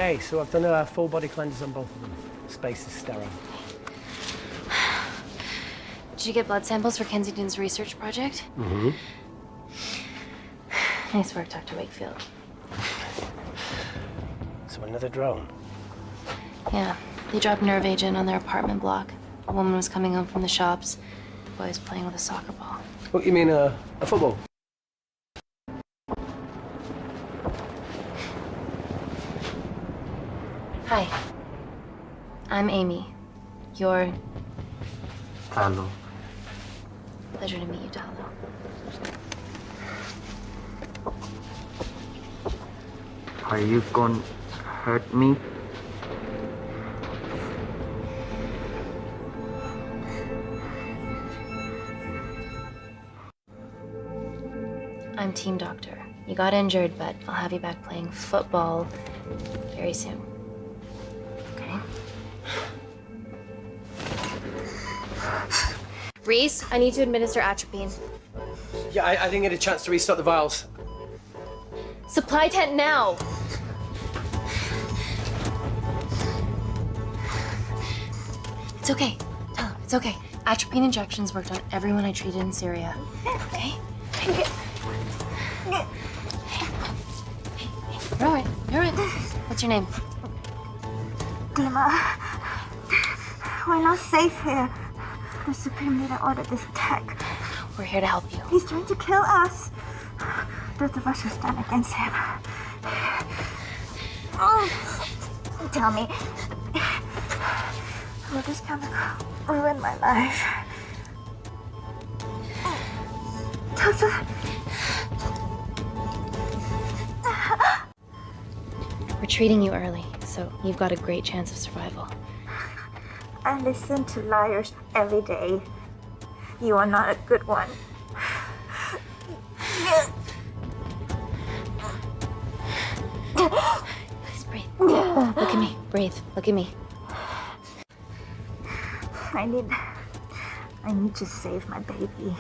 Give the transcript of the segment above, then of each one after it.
Okay, so I've done a full body cleanse on both of them. Space is sterile. Did you get blood samples for Kensington's research project? Mm-hmm. Nice work, Dr. Wakefield. So another drone. Yeah, they dropped nerve agent on their apartment block. A woman was coming home from the shops. The boy was playing with a soccer ball. What, you mean a football? Hi. I'm Amy. You're... Hello. Pleasure to meet you, Talo. Are you gonna hurt me? I'm team doctor. You got injured, but I'll have you back playing football very soon. Okay? Reese, I need to administer atropine. Yeah, I didn't get a chance to restock the vials. Supply tent now! It's okay. Tell him, it's okay. Atropine injections worked on everyone I treated in Syria. Okay? You're all right. You're all right. What's your name? Dima, we're not safe here. The Supreme Leader ordered this attack. We're here to help you. He's trying to kill us. Both of us will stand against him. Oh, tell me, will this chemical ruin my life? Doctor. We're treating you early, so you've got a great chance of survival. I listen to liars every day. You are not a good one. Please breathe. Look at me. Breathe. Look at me. I need to save my baby.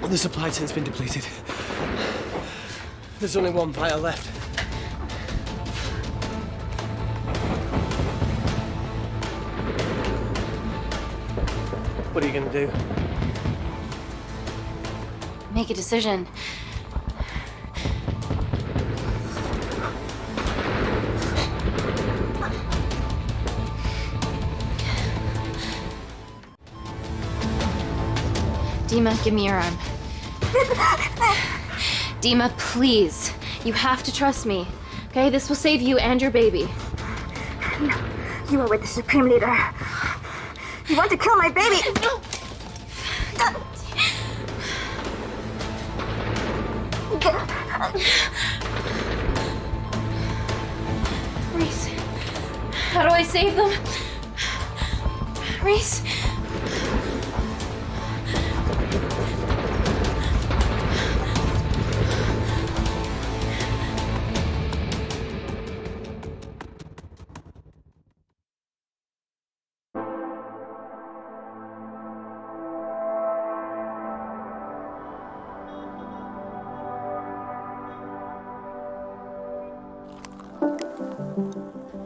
The supply tent's been depleted. There's only one vial left. What are you gonna do? Make a decision. Dima, give me your arm. Dima, please. You have to trust me. Okay? This will save you and your baby. No, you are with the Supreme Leader. You want to kill my baby. Reese, how do I save them? Reese?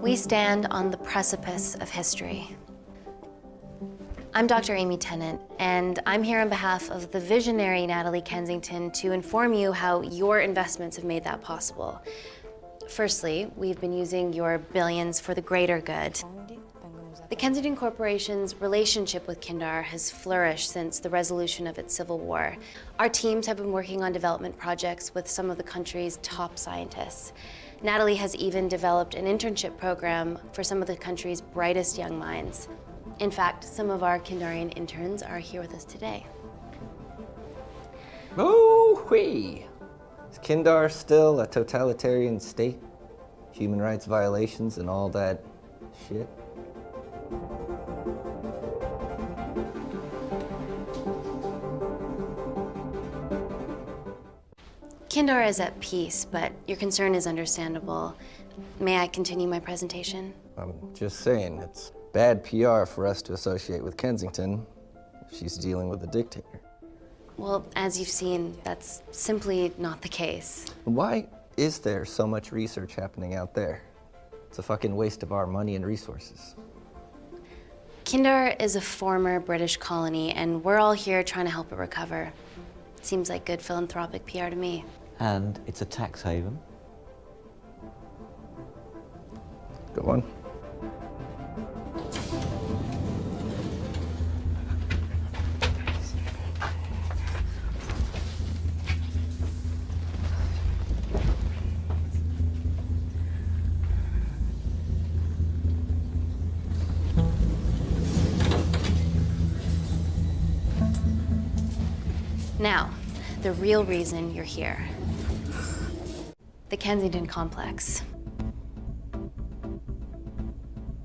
We stand on the precipice of history. I'm Dr. Amy Tennant, and I'm here on behalf of the visionary Natalie Kensington to inform you how your investments have made that possible. Firstly, we've been using your billions for the greater good. The Kensington Corporation's relationship with Kindar has flourished since the resolution of its civil war. Our teams have been working on development projects with some of the country's top scientists. Natalie has even developed an internship program for some of the country's brightest young minds. In fact, some of our Kindarian interns are here with us today. Oh-wee! Is Kindar still a totalitarian state? Human rights violations and all that shit? Kindar is at peace, but your concern is understandable. May I continue my presentation? I'm just saying, it's bad PR for us to associate with Kensington if she's dealing with a dictator. Well, as you've seen, that's simply not the case. Why is there so much research happening out there? It's a fucking waste of our money and resources. Kindar is a former British colony, and we're all here trying to help it recover. Seems like good philanthropic PR to me. And it's a tax haven. Go on. Now, the real reason you're here. The Kensington Complex.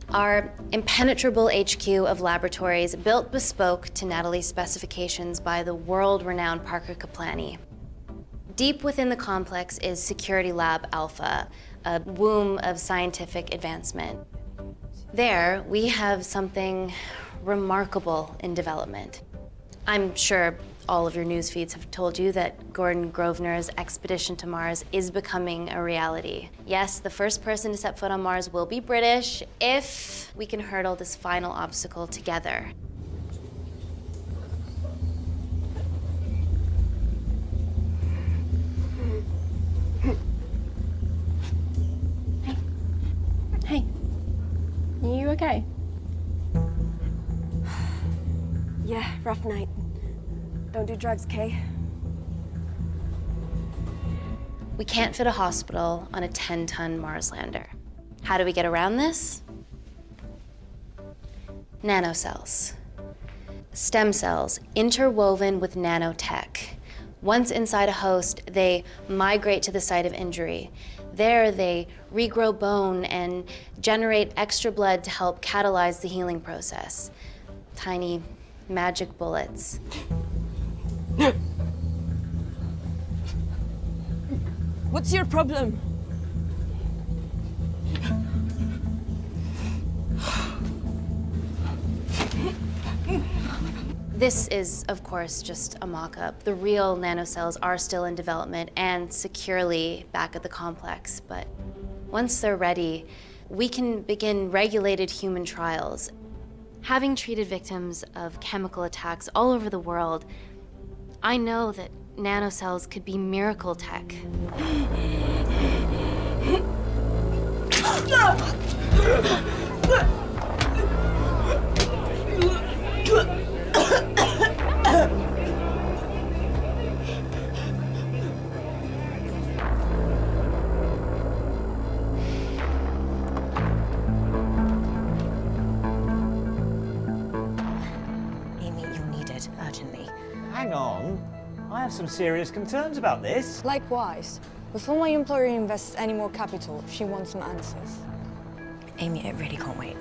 Our impenetrable HQ of laboratories built bespoke to Natalie's specifications by the world-renowned Parker Kaplany. Deep within the complex is Security Lab Alpha, a womb of scientific advancement. There, we have something remarkable in development. I'm sure all of your news feeds have told you that Gordon Grosvenor's expedition to Mars is becoming a reality. Yes, the first person to set foot on Mars will be British if we can hurdle this final obstacle together. Hey. Are you okay? Yeah, rough night. Don't do drugs, Kay. We can't fit a hospital on a 10-ton Mars lander. How do we get around this? Nanocells. Stem cells interwoven with nanotech. Once inside a host, they migrate to the site of injury. There, they regrow bone and generate extra blood to help catalyze the healing process. Tiny magic bullets. What's your problem? This is, of course, just a mock-up. The real nanocells are still in development and securely back at the complex, but once they're ready, we can begin regulated human trials. Having treated victims of chemical attacks all over the world, I know that nanocells could be miracle tech. Amy, you're needed urgently. Hang on. I have some serious concerns about this. Likewise. Before my employer invests any more capital, she wants some answers. Amy, it really can't wait.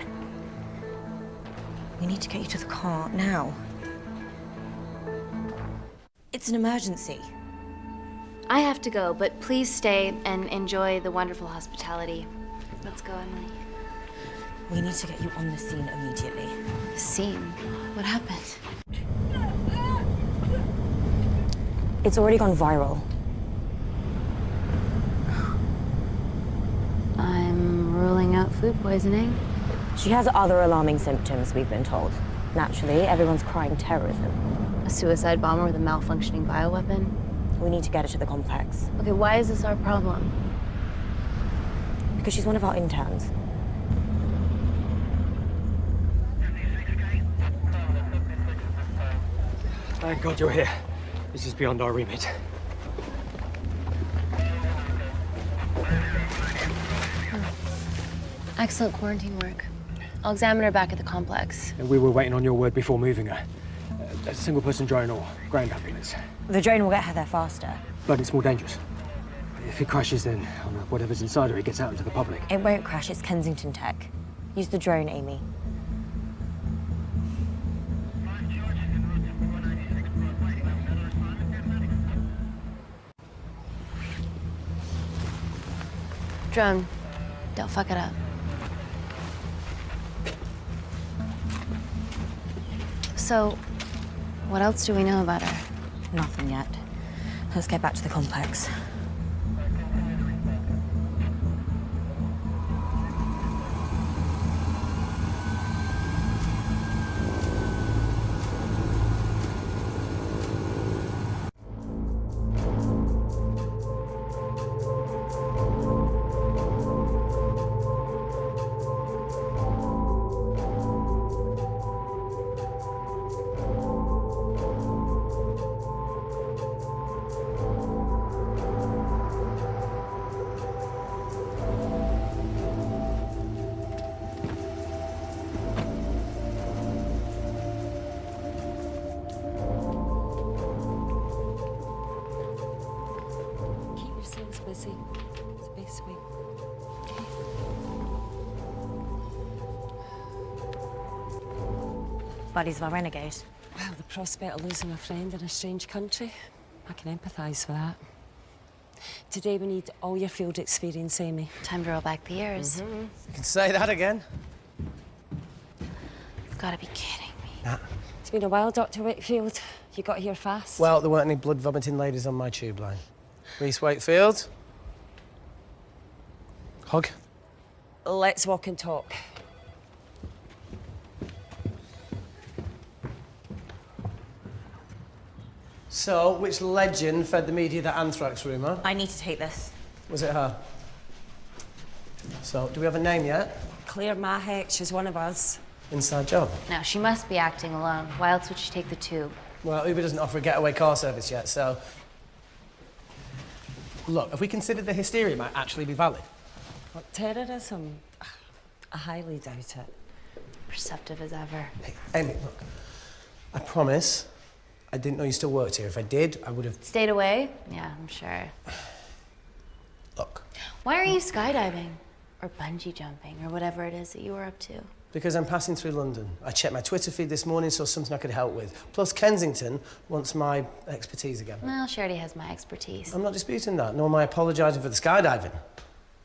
We need to get you to the car now. It's an emergency. I have to go, but please stay and enjoy the wonderful hospitality. Let's go, Emily. We need to get you on the scene immediately. The scene? What happened? It's already gone viral. I'm ruling out food poisoning. She has other alarming symptoms, we've been told. Naturally, everyone's crying terrorism. A suicide bomber with a malfunctioning bioweapon? We need to get her to the complex. Okay, why is this our problem? Because she's one of our interns. Thank God you're here. This is beyond our remit. Excellent quarantine work. I'll examine her back at the complex. And we were waiting on your word before moving her. A single-person drone or ground ambulance. The drone will get her there faster. But it's more dangerous. If it crashes, then whatever's inside her, it gets out into the public. It won't crash, it's Kensington tech. Use the drone, Amy. drone. Don't fuck it up. So, what else do we know about her? Nothing yet. Let's get back to the complex. Busy. It's a big swing. Buddies of a renegade. Well, the prospect of losing a friend in a strange country, I can empathise with that. Today we need all your field experience, Amy. Time to roll back the years. You can say that again. You've got to be kidding me. Nah. It's been a while, Dr. Wakefield. You got here fast. Well, there weren't any blood-vomiting ladies on my tube line. Reese Wakefield. Hug. Let's walk and talk. So, which legend fed the media that anthrax rumour? I need to take this. Was it her? So, do we have a name yet? Claire Mahek, she's one of us. Inside job. Now, she must be acting alone. Why else would she take the tube? Well, Uber doesn't offer a getaway car service yet, so... Look, have we considered the hysteria might actually be valid? What, terrorism? I highly doubt it. Perceptive as ever. Hey, Amy, look. I promise I didn't know you still worked here. If I did, I would have... Stayed away? Yeah, I'm sure. Look. Why are you skydiving? Or bungee jumping, or whatever it is that you were up to? Because I'm passing through London. I checked my Twitter feed this morning, saw something I could help with. Plus, Kensington wants my expertise again. Well, she already has my expertise. I'm not disputing that, nor am I apologising for the skydiving.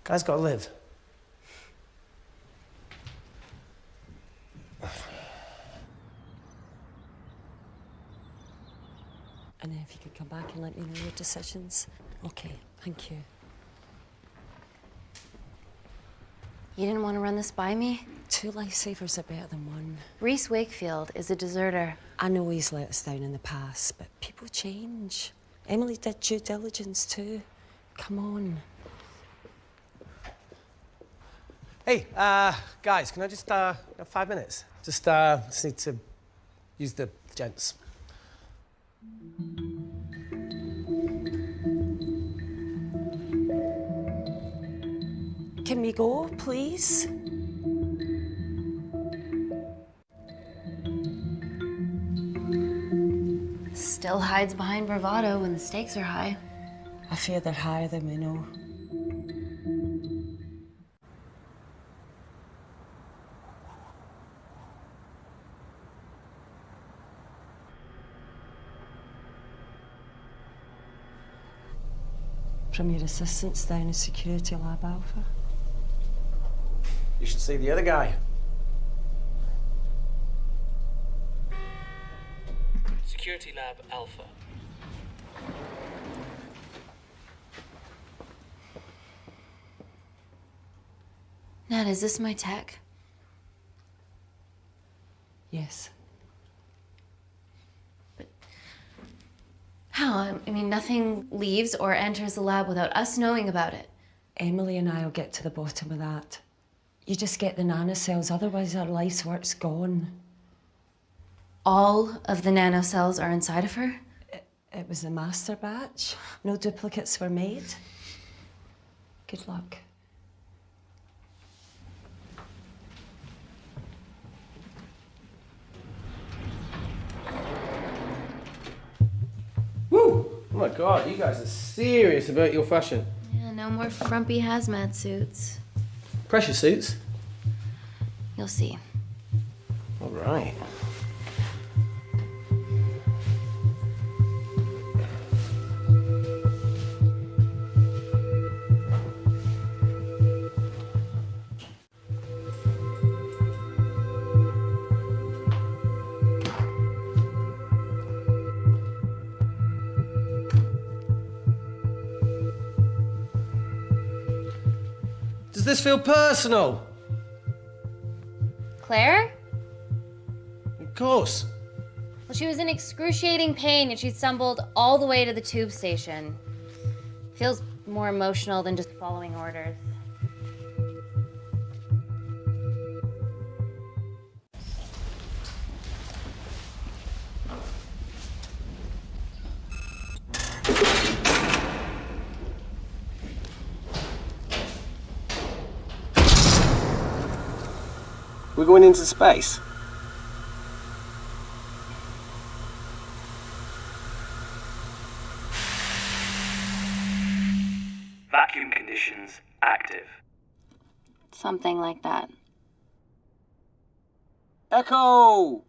Guy's got to live. And if you could come back and let me know your decisions. Okay, thank you. You didn't want to run this by me? 2 lifesavers are better than 1. Reese Wakefield is a deserter. I know he's let us down in the past, but people change. Emily did due diligence too. Come on. Hey, guys, can I just, have 5 minutes? Just need to use the gents. Can we go, please? Still hides behind bravado when the stakes are high. I fear they're higher than we know. From your assistants down in Security Lab Alpha. You should see the other guy. Security Lab Alpha. Nat, is this my tech? Yes. How? I mean, nothing leaves or enters the lab without us knowing about it. Emily and I will get to the bottom of that. You just get the nanocells, otherwise our life's work's gone. All of the nanocells are inside of her? It was a master batch. No duplicates were made. Good luck. Woo! Oh my God, you guys are serious about your fashion. Yeah, no more frumpy hazmat suits. Pressure suits? You'll see. All right. Does this feel personal? Claire? Of course. Well, she was in excruciating pain and she stumbled all the way to the tube station. Feels more emotional than just following orders. We're going into space. Vacuum conditions active. Something like that. Echo!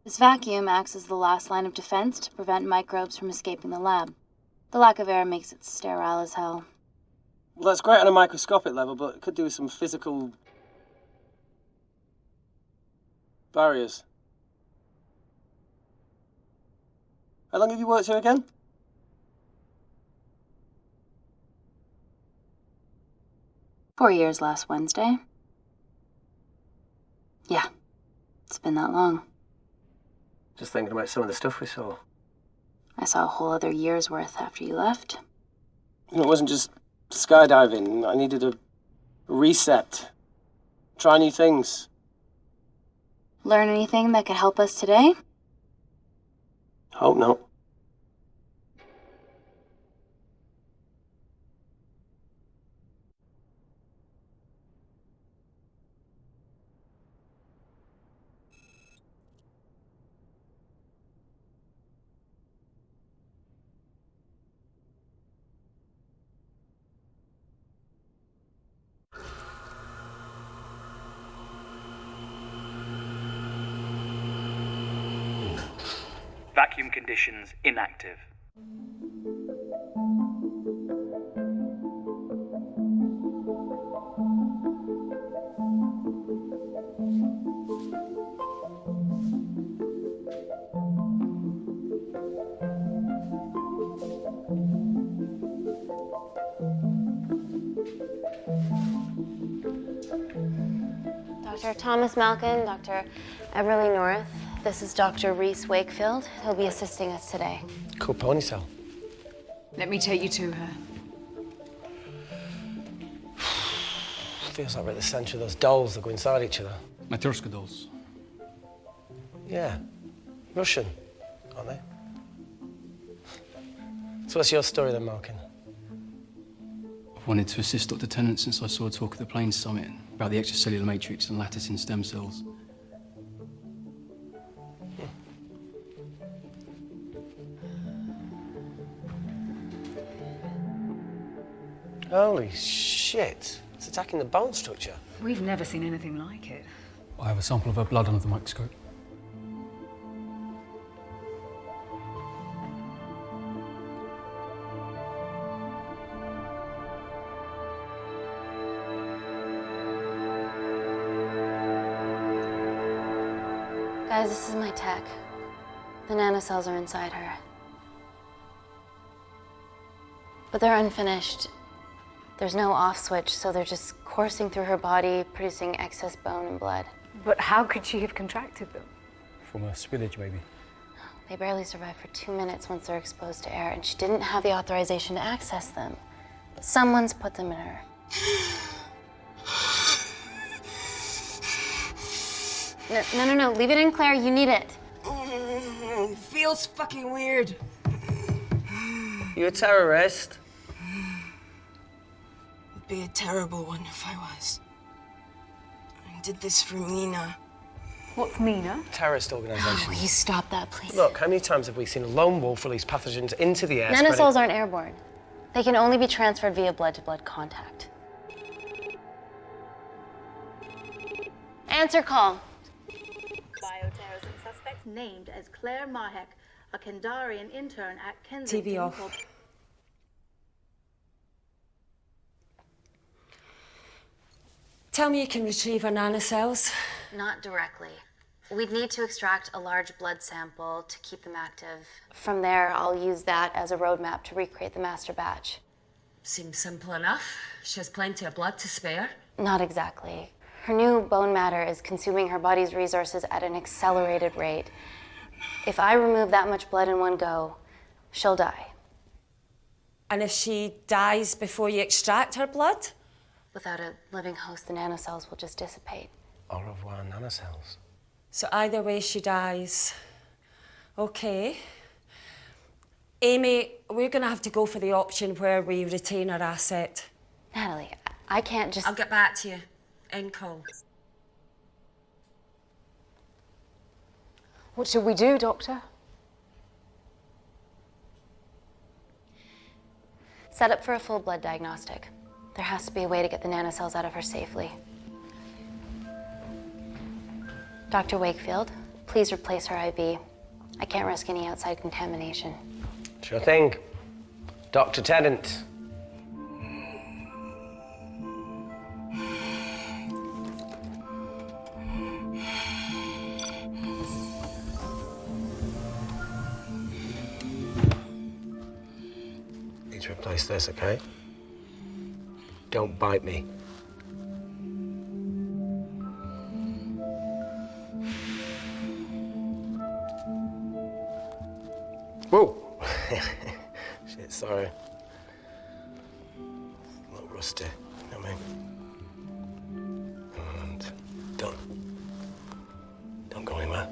This vacuum acts as the last line of defense to prevent microbes from escaping the lab. The lack of air makes it sterile as hell. Well, that's great on a microscopic level, but it could do with some physical barriers. How long have you worked here again? "4 years last Wednesday." Yeah, it's been that long. Just thinking about some of the stuff we saw. I saw a whole other year's worth after you left. It wasn't just skydiving. I needed a reset. Try new things. Learn anything that could help us today? Hope not. Vacuum conditions inactive. Dr. Thomas Malkin, Dr. Everly North. This is Dr. Reese Wakefield. He'll be assisting us today. Cool ponytail. Let me take you to her. Feels like we're at the centre of those dolls that go inside each other. Matryoshka dolls. Yeah. Russian, aren't they? So what's your story then, Malkin? I've wanted to assist Dr. Tennant since I saw a talk at the Plains Summit about the extracellular matrix and lattice in stem cells. Holy shit. It's attacking the bone structure. We've never seen anything like it. I have a sample of her blood under the microscope. Guys, this is my tech. The nanocells are inside her. But they're unfinished. There's no off switch, so they're just coursing through her body, producing excess bone and blood. But how could she have contracted them? From a spillage, maybe. They barely survive for 2 minutes once they're exposed to air, and she didn't have the authorization to access them. Someone's put them in her. No, leave it in, Claire, you need it. It feels fucking weird. You a terrorist? It'd be a terrible one if I was. I did this for Mina. What's Mina? Terrorist organisation. Will you stop that, please? Look, how many times have we seen a lone wolf release pathogens into the air? Nanocells aren't airborne. They can only be transferred via blood-to-blood contact. Answer call. Bioterrorism suspect named as Claire Mahek, a Kandarian intern at Kensington. TV off. Tell me you can retrieve our nanocells. Not directly. We'd need to extract a large blood sample to keep them active. From there, I'll use that as a roadmap to recreate the master batch. Seems simple enough. She has plenty of blood to spare. Not exactly. Her new bone matter is consuming her body's resources at an accelerated rate. If I remove that much blood in one go, she'll die. And if she dies before you extract her blood? Without a living host, the nanocells will just dissipate. Au revoir, nanocells. So either way, she dies. Okay. Amy, we're gonna have to go for the option where we retain our asset. Natalie, I can't just... I'll get back to you. End call. What should we do, Doctor? Set up for a full blood diagnostic. There has to be a way to get the nanocells out of her safely. Dr. Wakefield, please replace her IV. I can't risk any outside contamination. Sure thing. Dr. Tennant. Need to replace this, okay? Don't bite me. Whoa! Shit, sorry. A little rusty, you know what I mean? And don't go anywhere.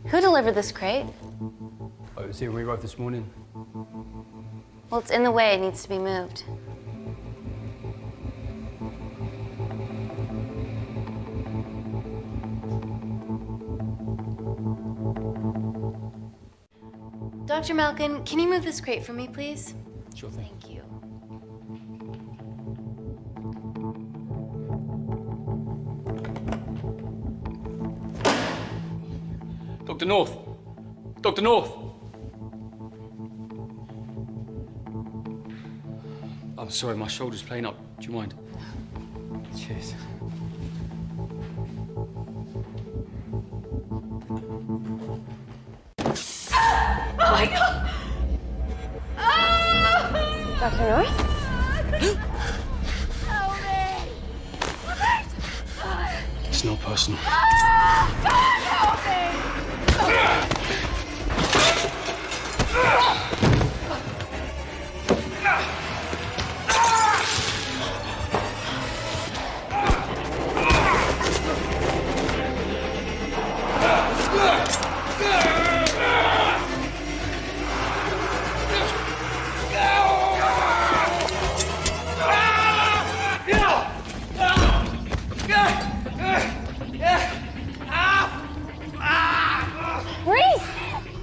Who delivered this crate? Oh, it was here when we arrived this morning. Well, it's in the way. It needs to be moved. Dr. Malkin, can you move this crate for me, please? Sure thing. Thank you. Dr. North! Dr. North! I'm sorry, my shoulder's playing up. Do you mind? Cheers. Oh my God! Dr. North? Help me! It's not personal. Help me!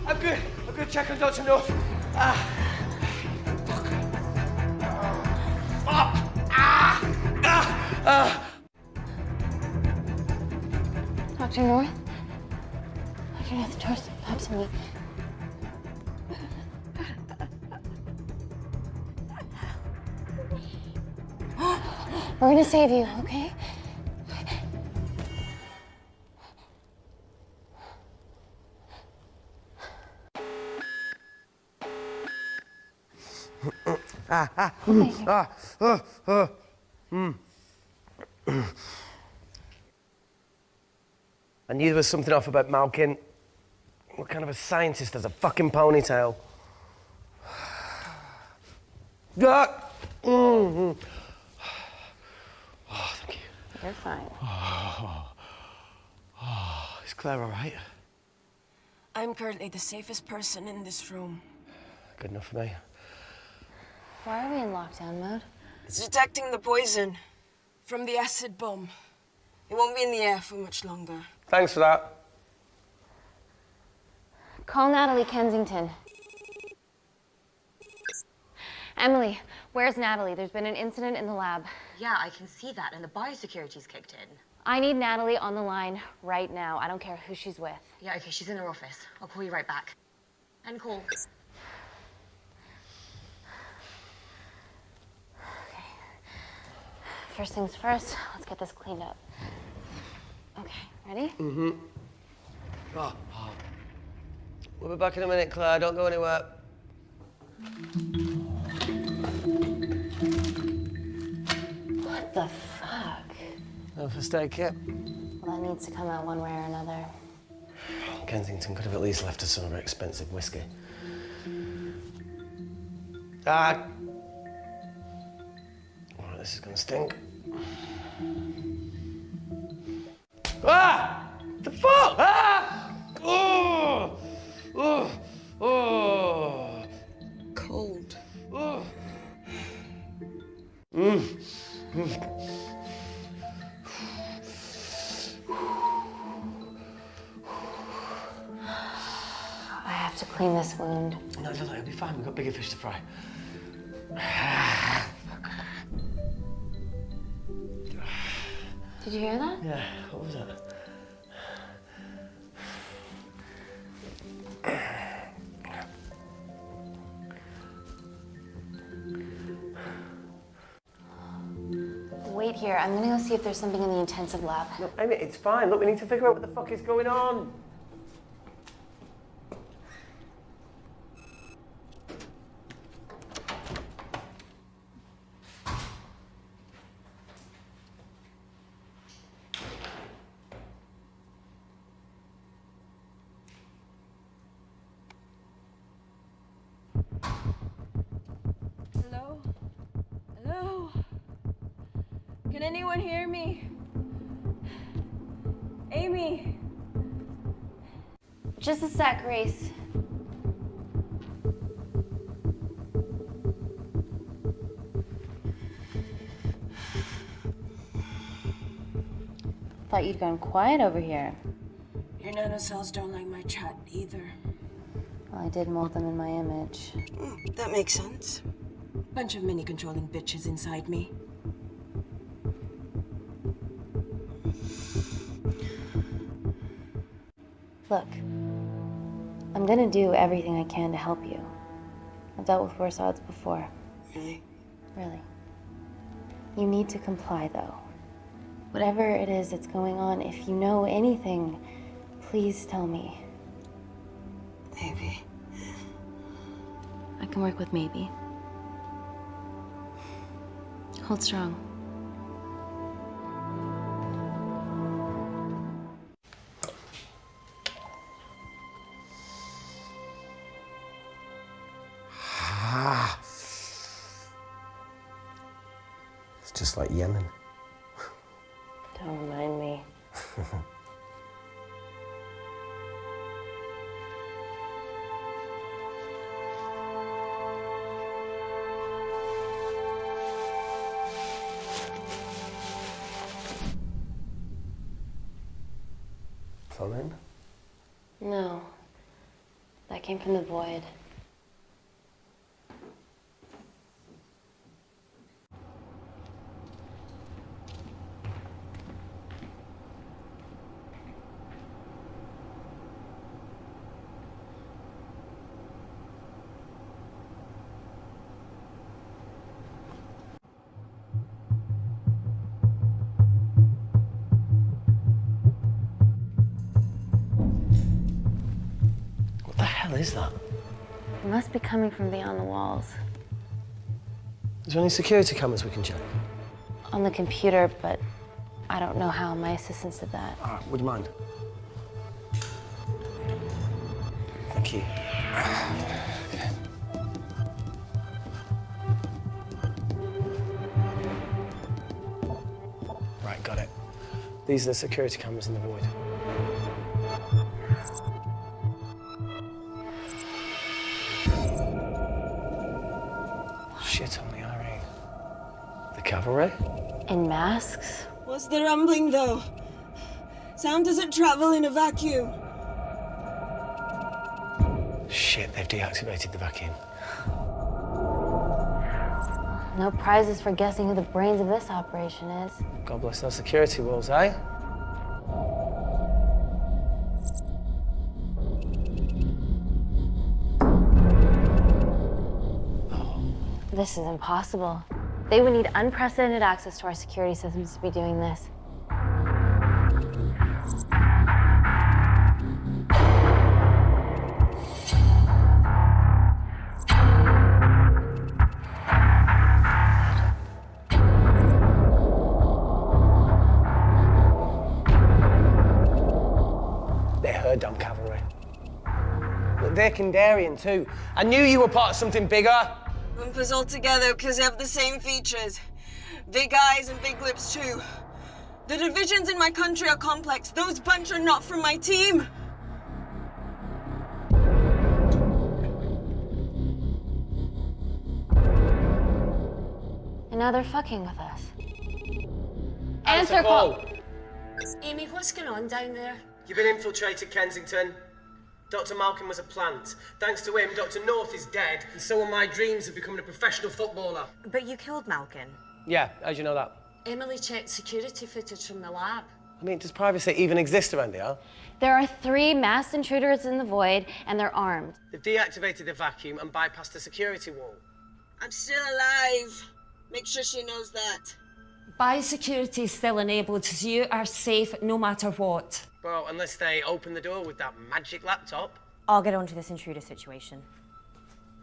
I'm good. Check on Dr. North. Dr. North? Dr. North, trust perhaps me. We're gonna save you, okay? I knew there was something off about Malkin. What kind of a scientist has a fucking ponytail? Oh, thank you. You're fine. Is Claire all right? I'm currently the safest person in this room. Good enough for me. Why are we in lockdown mode? It's detecting the poison from the acid bomb. It won't be in the air for much longer. Thanks for that. Call Natalie Kensington. Emily, where's Natalie? There's been an incident in the lab. Yeah, I can see that, and the biosecurity's kicked in. I need Natalie on the line right now. I don't care who she's with. Yeah, okay, she's in her office. I'll call you right back. End call. first things first, let's get this cleaned up. Okay, ready? Mm-hmm. Oh. We'll be back in a minute, Claire. Don't go anywhere. What the fuck? No first aid kit. Well, that needs to come out one way or another. Kensington could have at least left us some of her expensive whiskey. Ah! Oh, this is gonna stink. Ah! The fuck? Ah! Oh! Oh! Oh! Cold. Oh! I have to clean this wound. No, it'll be fine. We've got bigger fish to fry. Did you hear that? Yeah, what was that? Wait here. I'm gonna go see if there's something in the intensive lab. No, Amy, it's fine. Look, we need to figure out what the fuck is going on. Hello? Hello? Can anyone hear me? Amy? Just a sec, Grace. Thought you'd gone quiet over here. Your nanocells don't like my chat either. Well, I did mold them in my image. That makes sense. Bunch of mini-controlling bitches inside me. Look, I'm gonna do everything I can to help you. I've dealt with worse odds before. Really? Really. You need to comply, though. Whatever it is that's going on, if you know anything, please tell me. Maybe. I can work with maybe. Hold strong. It's just like Yemen. Don't remind me. Something? No. That came from the void. What the hell is that? It must be coming from beyond the walls. Is there any security cameras we can check? On the computer, but I don't know how. My assistants did that. All right, would you mind? Thank you. Okay. Right, got it. These are the security cameras in the void. Shit on the RE. The cavalry? In masks? What's the rumbling, though? Sound doesn't travel in a vacuum. Shit, they've deactivated the vacuum. No prizes for guessing who the brains of this operation is. God bless those security walls, eh? This is impossible. They would need unprecedented access to our security systems to be doing this. Dumb cavalry. Look, they're Kandarian too. I knew you were part of something bigger. Lump us all together because they have the same features. Big eyes and big lips too. The divisions in my country are complex. Those bunch are not from my team. And now they're fucking with us. Answer call. Amy, what's going on down there? You've been infiltrated, Kensington. Dr. Malkin was a plant. Thanks to him, Dr. North is dead, and so are my dreams of becoming a professional footballer. But you killed Malkin. Yeah, how'd you know that? Emily checked security footage from the lab. I mean, does privacy even exist around here? There are 3 masked intruders in the void, and they're armed. They've deactivated the vacuum and bypassed the security wall. I'm still alive. Make sure she knows that. Biosecurity is still enabled, so you are safe no matter what. Well, unless they open the door with that magic laptop. I'll get onto this intruder situation.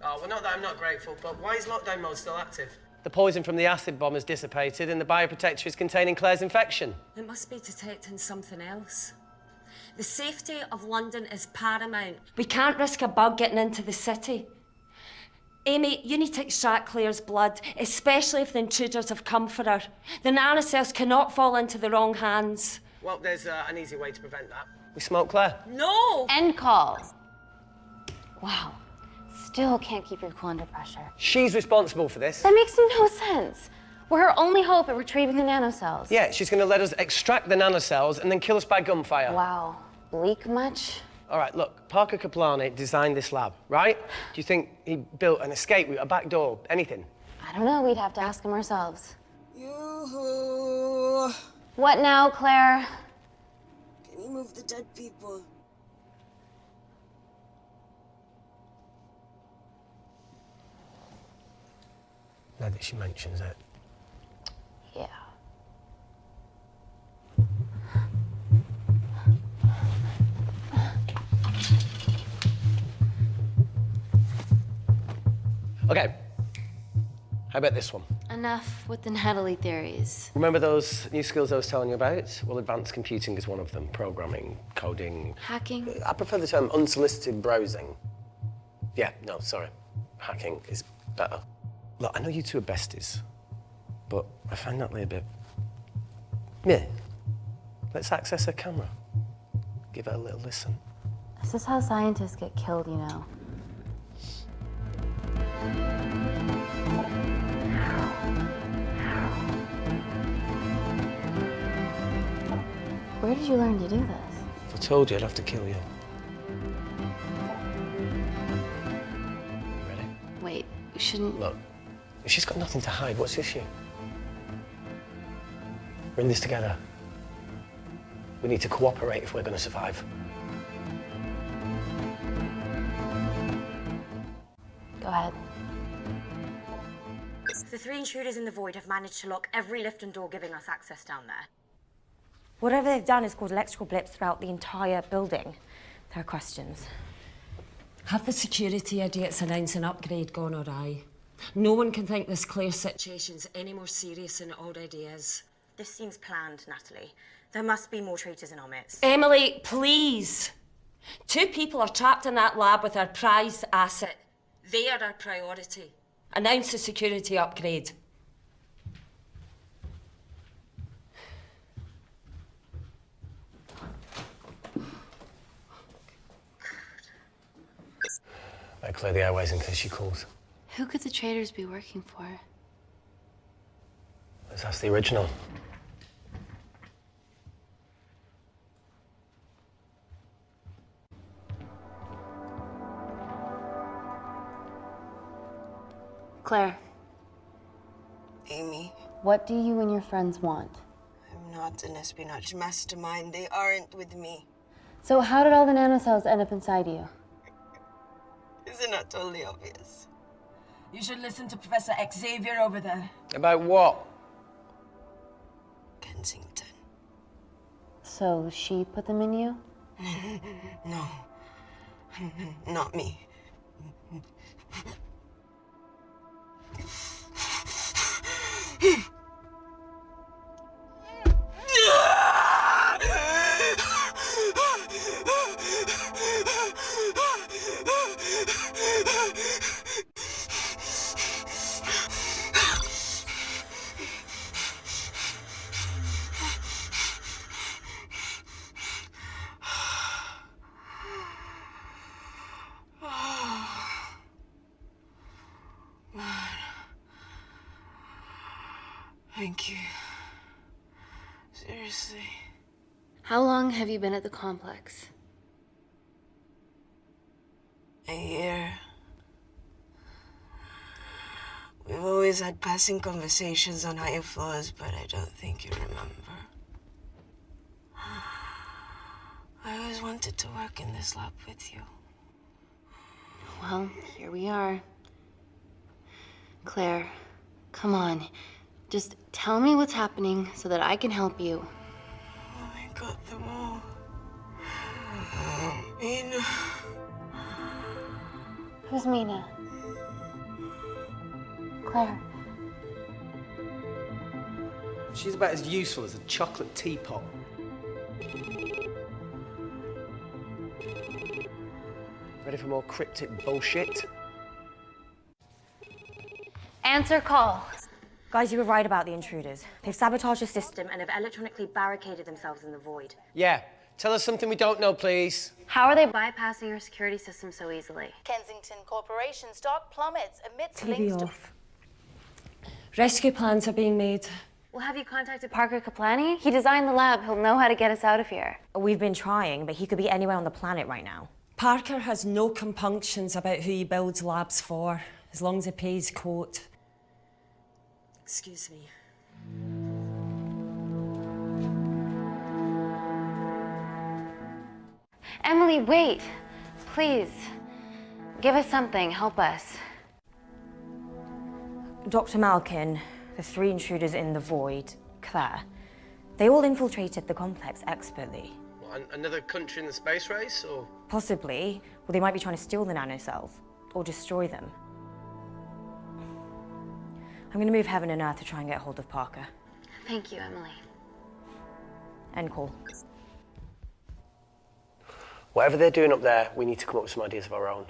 Oh, well, not that I'm not grateful, but why is lockdown mode still active? The poison from the acid bomb has dissipated and the bioprotector is containing Claire's infection. It must be detecting something else. The safety of London is paramount. We can't risk a bug getting into the city. Amy, you need to extract Claire's blood, especially if the intruders have come for her. The nanocells cannot fall into the wrong hands. Well, there's an easy way to prevent that. We smoke Claire. No! End call. Wow. Still can't keep your cool under pressure. She's responsible for this. That makes no sense. We're her only hope at retrieving the nanocells. Yeah, she's going to let us extract the nanocells and then kill us by gunfire. Wow. Bleak much? All right, look, Parker Kaplani designed this lab, right? Do you think he built an escape route, a back door, anything? I don't know. We'd have to ask him ourselves. Yoo-hoo. What now, Claire? Can you move the dead people? Now that she mentions it. Yeah. Okay. How about this one? Enough with the Natalie theories. Remember those new skills I was telling you about? Well, advanced computing is one of them. Programming, coding. Hacking? I prefer the term unsolicited browsing. Yeah, no, sorry. Hacking is better. Look, I know you two are besties, but I find Natalie a bit... meh. Let's access her camera. Give her a little listen. This is how scientists get killed, you know. Where did you learn to do this? If I told you, I'd have to kill you. Ready? Wait, we shouldn't... Look, if she's got nothing to hide, what's the issue? We're in this together. We need to cooperate if we're going to survive. Go ahead. The 3 intruders in the void have managed to lock every lift and door giving us access down there. Whatever they've done has caused electrical blips throughout the entire building. There are questions. Have the security idiots announce an upgrade gone awry? No one can think this Claire situation's any more serious than it already is. This seems planned, Natalie. There must be more traitors in our midst. Emily, please. 2 people are trapped in that lab with our prized asset. They are our priority. Announce the security upgrade. I clear the airways in case she calls. Who could the traitors be working for? Let's ask the original. Claire. Amy. What do you and your friends want? I'm not an espionage mastermind. They aren't with me. So how did all the nanocells end up inside you? Is it not totally obvious? You should listen to Professor Xavier over there. About what? Kensington. So she put them in you? No. Not me. Thank you. Seriously. How long have you been at the complex? A year. We've always had passing conversations on higher floors, but I don't think you remember. I always wanted to work in this lab with you. Well, here we are. Claire, come on. Just tell me what's happening so that I can help you. I got them all. Mina. Who's Mina? Claire. She's about as useful as a chocolate teapot. Ready for more cryptic bullshit? Answer call. Guys, you were right about the intruders. They've sabotaged the system and have electronically barricaded themselves in the void. Yeah. Tell us something we don't know, please. How are they bypassing your security system so easily? Kensington Corporation's stock plummets amidst TV links to... off. Rescue plans are being made. Well, have you contacted Parker Kaplani? He designed the lab. He'll know how to get us out of here. We've been trying, but he could be anywhere on the planet right now. Parker has no compunctions about who he builds labs for, as long as he pays quote. Excuse me. Emily, wait. Please. Give us something. Help us. Dr. Malkin, the three intruders in the void, Claire, they all infiltrated the complex expertly. What, another country in the space race, or? Possibly. Well, they might be trying to steal the nanocells or destroy them. I'm going to move heaven and earth to try and get hold of Parker. Thank you, Emily. End call. Whatever they're doing up there, we need to come up with some ideas of our own.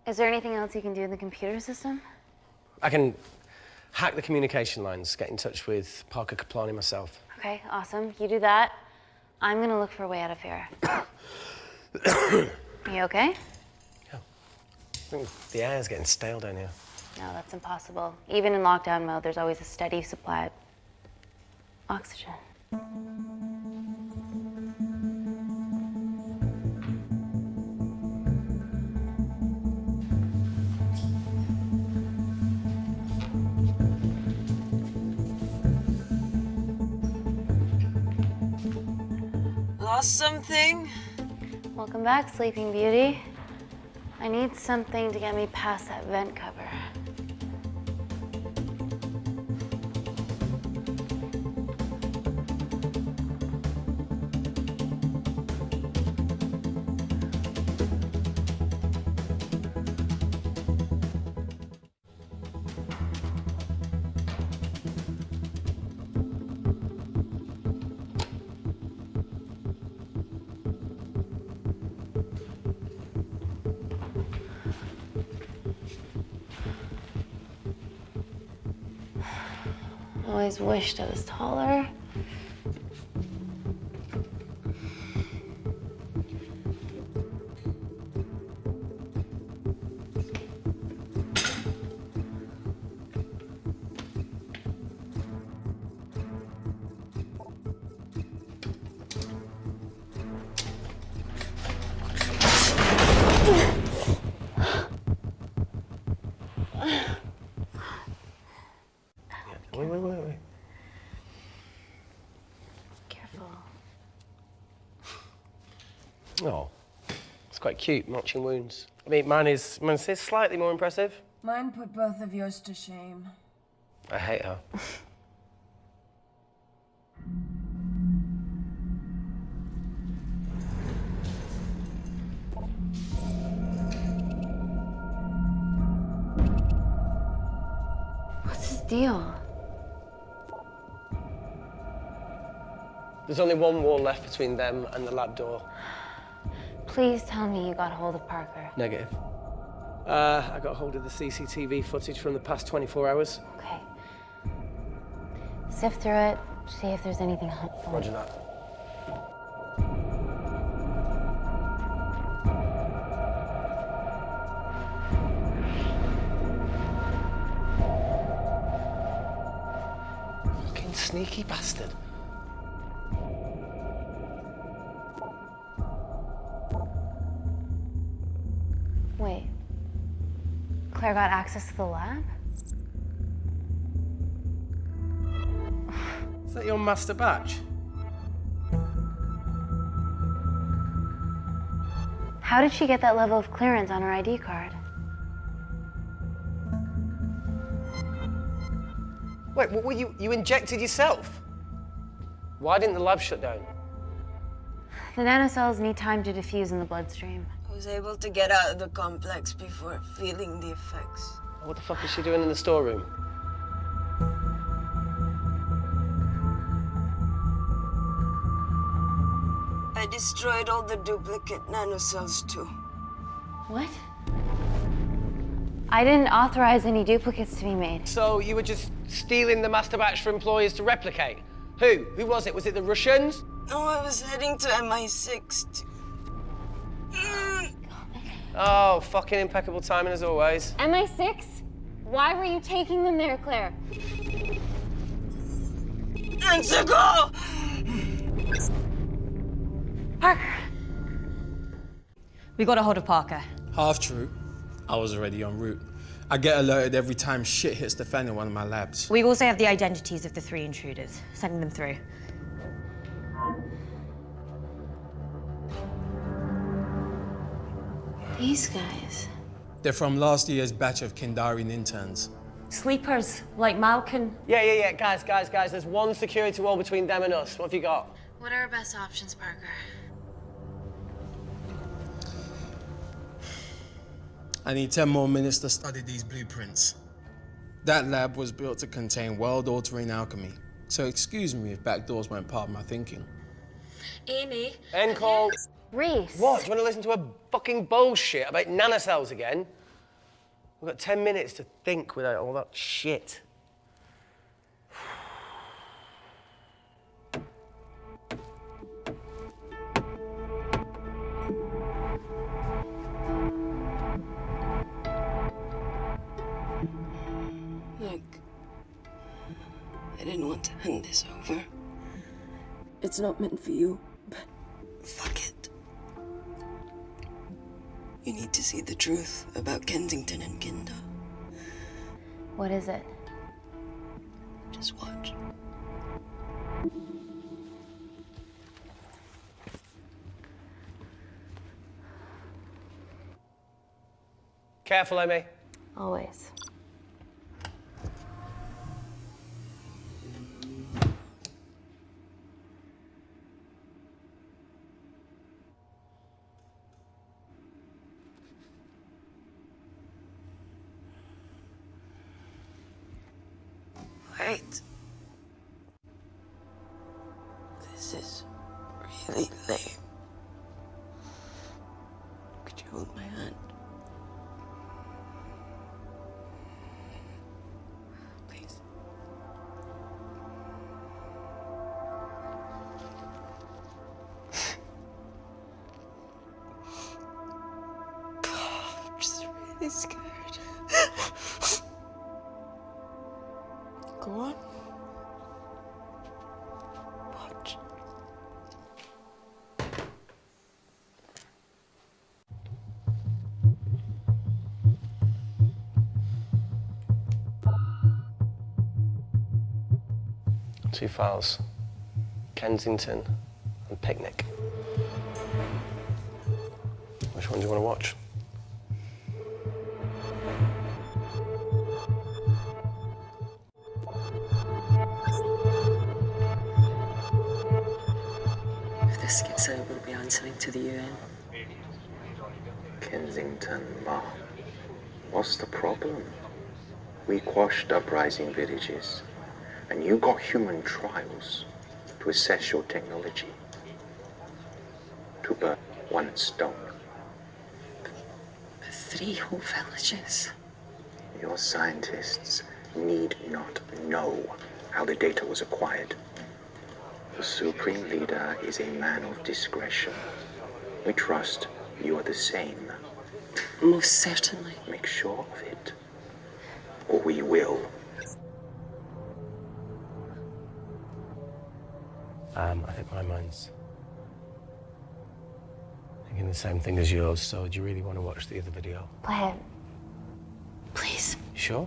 Is there anything else you can do in the computer system? I can hack the communication lines, get in touch with Parker Kaplani myself. Okay, awesome. You do that. I'm gonna look for a way out of here. You okay? I think the air's getting stale down here. No, that's impossible. Even in lockdown mode, there's always a steady supply of oxygen. Lost something? Welcome back, Sleeping Beauty. I need something to get me past that vent cover. Always wished I was taller. Wait. Careful. Oh, it's quite cute, matching wounds. I mean, mine's slightly more impressive. Mine put both of yours to shame. I hate her. What's his deal? There's only one wall left between them and the lab door. Please tell me you got hold of Parker. Negative. I got hold of the CCTV footage from the past 24 hours. Okay. Sift through it, see if there's anything helpful. Roger that. Fucking sneaky bastard. Wait. Claire got access to the lab? Is that your master batch? How did she get that level of clearance on her ID card? Wait, what were you injected yourself? Why didn't the lab shut down? The nanocells need time to diffuse in the bloodstream. I was able to get out of the complex before feeling the effects. What the fuck is she doing in the storeroom? I destroyed all the duplicate nanocells too. What? I didn't authorize any duplicates to be made. So you were just stealing the master batch for employers to replicate? Who? Who was it? Was it the Russians? No, I was heading to MI6 Oh, fucking impeccable timing as always. MI6? Why were you taking them there, Claire? Let's go! Parker! We got a hold of Parker. Half true. I was already en route. I get alerted every time shit hits the fan in one of my labs. We also have the identities of the 3 intruders. Sending them through. These guys. They're from last year's batch of Kindarian interns. Sleepers, like Malkin. Yeah. Guys. There's one security wall between them and us. What have you got? What are our best options, Parker? I need 10 more minutes to study these blueprints. That lab was built to contain world-altering alchemy. So excuse me if backdoors weren't part of my thinking. Amy. End call. Reese. What? Do you want to listen to a fucking bullshit about nanocells again? We've got 10 minutes to think without all that shit. Look, I didn't want to hand this over. It's not meant for you, but fuck it. You need to see the truth about Kensington and Kinder. What is it? Just watch. Careful, Amy. Always. Wait. This is really lame. Could you hold my hand? Please. I'm just really scared. Go on. Watch. Two files. Kensington and Picnic. We're Which one do you want to watch? If this gets out, we'll be answering to the UN. Kensington, Ma. What's the problem? We quashed uprising villages, and you got human trials to assess your technology. To burn one stone. 3 whole villages. Your scientists need not know how the data was acquired. The Supreme Leader is a man of discretion. We trust you are the same. Most certainly. Make sure of it, or we will. I think my mind's thinking the same thing as yours, so do you really want to watch the other video? Play it. Please. Sure?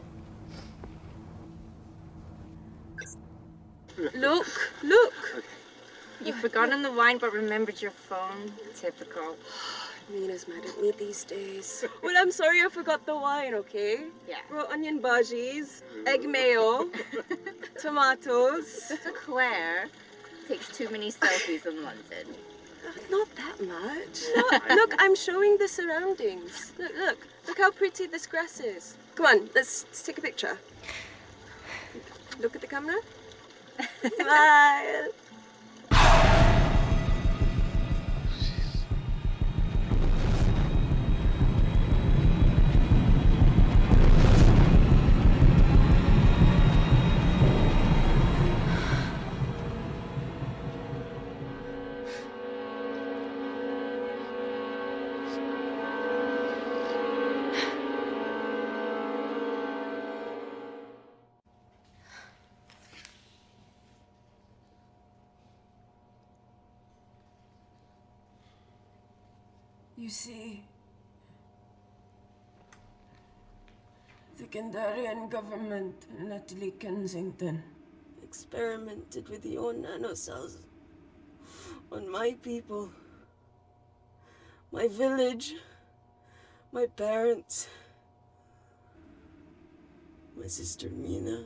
Look, look! You've forgotten the wine but remembered your phone. Typical. Mina's mad at me these days. Well, I'm sorry I forgot the wine, okay? Yeah. Raw onion bhajis, egg mayo, tomatoes. Claire takes too many selfies in London. Not that much. Look, I'm showing the surroundings. Look how pretty this grass is. Come on, let's take a picture. Look at the camera. Smile. You see, the Kandarian government and Natalie Kensington Experimented with your nanocells on my people, my village, my parents, my sister Mina.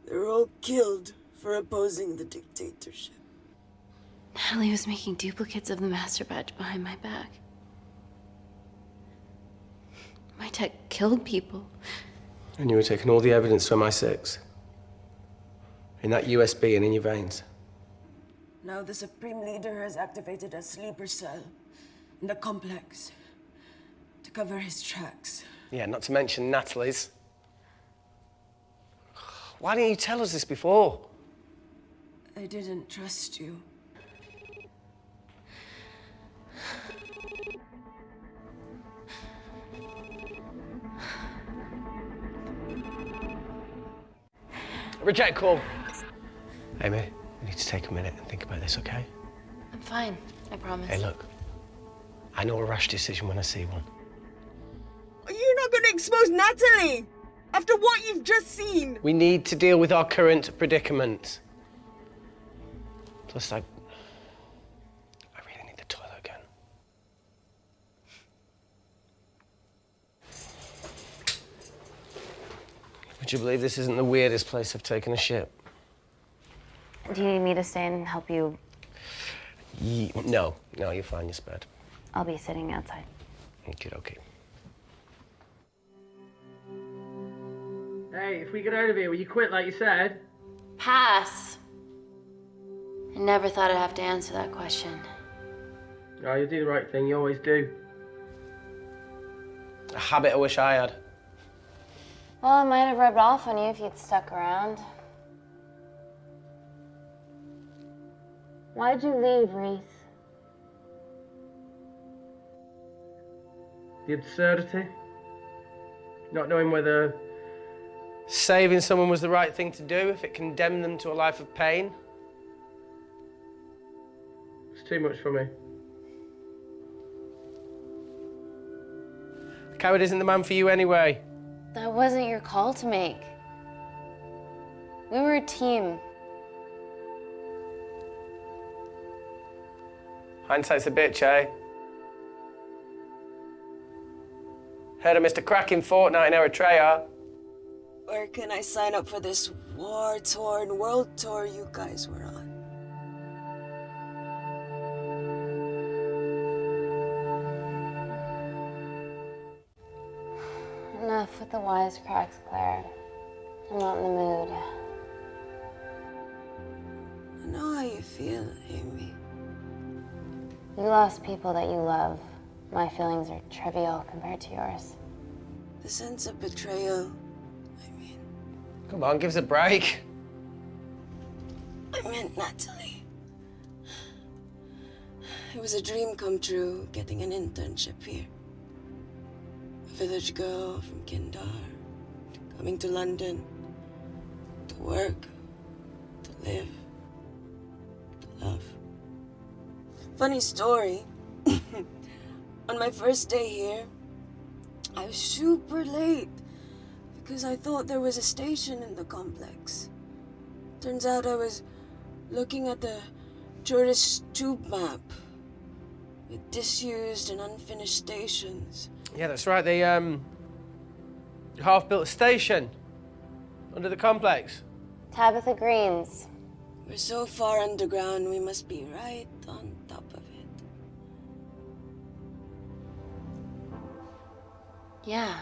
They were all killed for opposing the dictatorship. Natalie was making duplicates of the master batch behind my back. My tech killed people. And you were taking all the evidence from MI6? In that USB and in your veins? Now the Supreme Leader has activated a sleeper cell in the complex to cover his tracks. Yeah, not to mention Natalie's. Why didn't you tell us this before? I didn't trust you. Reject call. Amy, we need to take a minute and think about this, okay? I'm fine, I promise. Hey, look. I know a rash decision when I see one. Are you not going to expose Natalie after what you've just seen? We need to deal with our current predicament. Plus, I really need the toilet again. Would you believe this isn't the weirdest place I've taken a shit? Do you need me to stay and help you? No, you're fine, you're spared. I'll be sitting outside. Okay. Hey, if we get out of here, will you quit like you said? Pass. I never thought I'd have to answer that question. Oh, you do the right thing, you always do. A habit I wish I had. Well, it might have rubbed off on you if you'd stuck around. Why'd you leave, Reese? The absurdity. Not knowing whether saving someone was the right thing to do if it condemned them to a life of pain. it's too much for me. A coward isn't the man for you anyway. That wasn't your call to make. We were a team. Hindsight's a bitch, eh? Heard of Mr. Cracking Fortnite in Eritrea. Where can I sign up for this war-torn world tour you guys were on? Enough with the wisecracks, Claire. I'm not in the mood. I know how you feel, Amy. You lost people that you love. My feelings are trivial compared to yours. The sense of betrayal. Come on, give us a break. I meant Natalie. It was a dream come true, getting an internship here. A village girl from Kindar, coming to London, to work, to live, to love. Funny story. On my first day here, I was super late because I thought there was a station in the complex. Turns out I was looking at the tourist tube map with disused and unfinished stations. Yeah, that's right. They half-built station under the complex. Tabitha Green's. We're so far underground, we must be right on top of it. Yeah.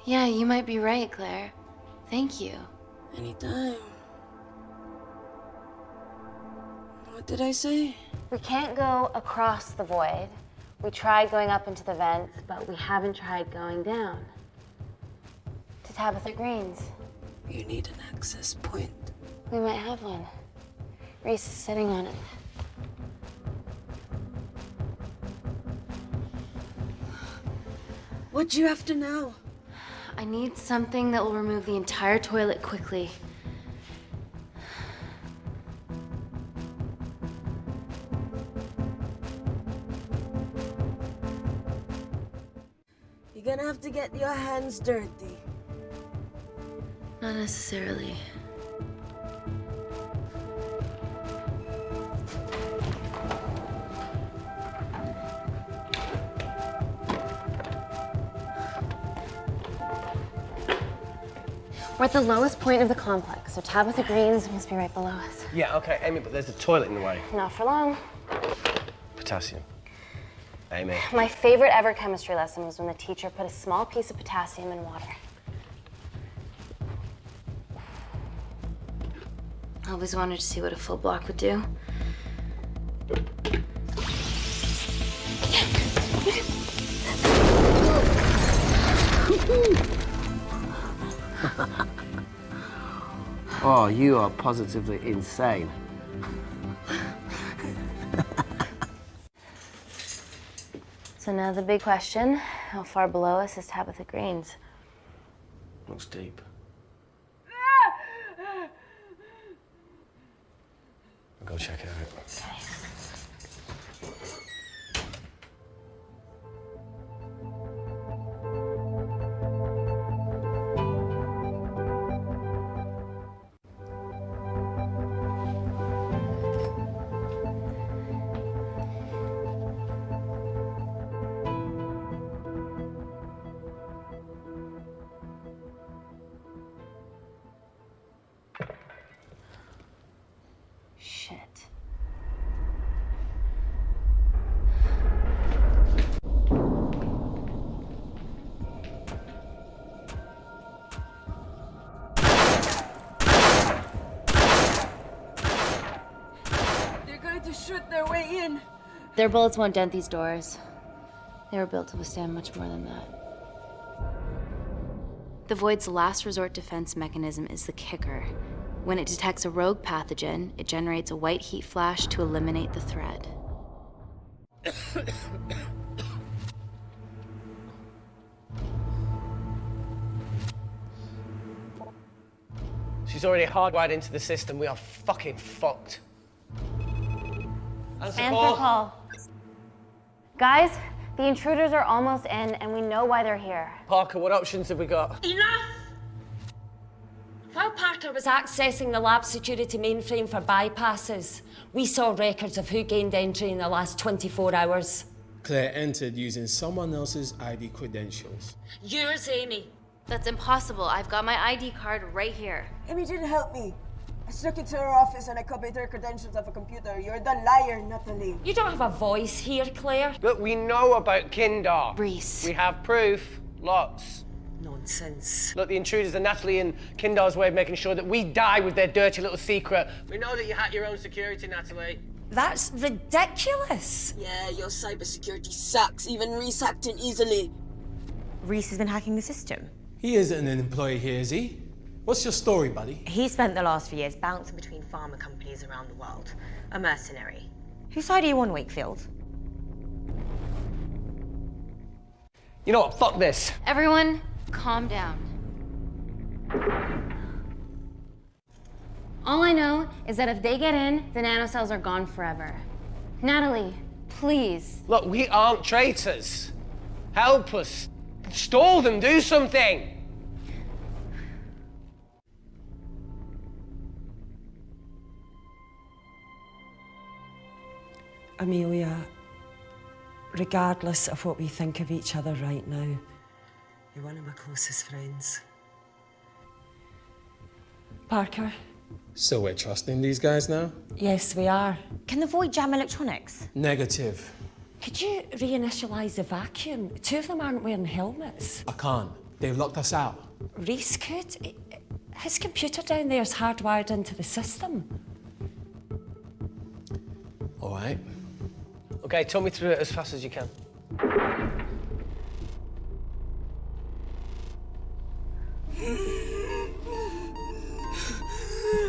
Yeah, you might be right, Claire. Thank you. Anytime. What did I say? We can't go across the void. We tried going up into the vents, but we haven't tried going down. To Tabitha Green's. You need an access point. We might have one. Reese is sitting on it. What do you have to know? I need something that will remove the entire toilet quickly. You're gonna have to get your hands dirty. Not necessarily. We're at the lowest point of the complex, so Tabitha Green's must be right below us. Yeah, okay, Amy, but there's a toilet in the way. Not for long. Potassium. Amy. My favorite ever chemistry lesson was when the teacher put a small piece of potassium in water. I always wanted to see what a full block would do. Oh, you are positively insane. So now the big question, how far below us is Tabitha Green's? Looks deep. I'll go check it out. Okay. Shit. They're going to shoot their way in. Their bullets won't dent these doors. They were built to withstand much more than that. The Void's last resort defense mechanism is the kicker. When it detects a rogue pathogen, it generates a white heat flash to eliminate the threat. She's already hardwired into the system. We are fucking fucked. Answer call. Guys, the intruders are almost in, and we know why they're here. Parker, what options have we got? Enough! While Parker was accessing the lab security mainframe for bypasses, we saw records of who gained entry in the last 24 hours. Claire entered using someone else's ID credentials. Yours, Amy. That's impossible. I've got my ID card right here. Amy didn't help me. I snuck into her office and I copied her credentials off a computer. You're the liar, Natalie. You don't have a voice here, Claire. Look, we know about Kindar. Reese. We have proof. Lots. Nonsense. Look, the intruders are Natalie and Kindar's way of making sure that we die with their dirty little secret. We know that you hack your own security, Natalie. That's ridiculous. Yeah, your cybersecurity sucks. Even Reese hacked it easily. Reese has been hacking the system. He isn't an employee here, is he? What's your story, buddy? He spent the last few years bouncing Between pharma companies around the world. A mercenary. Whose side are you on, Wakefield? You know what? Fuck this. Everyone, calm down. All I know is that if they get in, the nanocells are gone forever. Natalie, please. Look, we aren't traitors. Help us. Stall them. Do something. Amelia, regardless of what we think of each other right now, you're one of my closest friends. Parker? So we're trusting these guys now? Yes, we are. Can the void jam electronics? Negative. Could you reinitialize the vacuum? Two of them aren't wearing helmets. I can't. They've locked us out. Reese could. His computer down there is hardwired into the system. All right. Okay, talk me through it as fast as you can.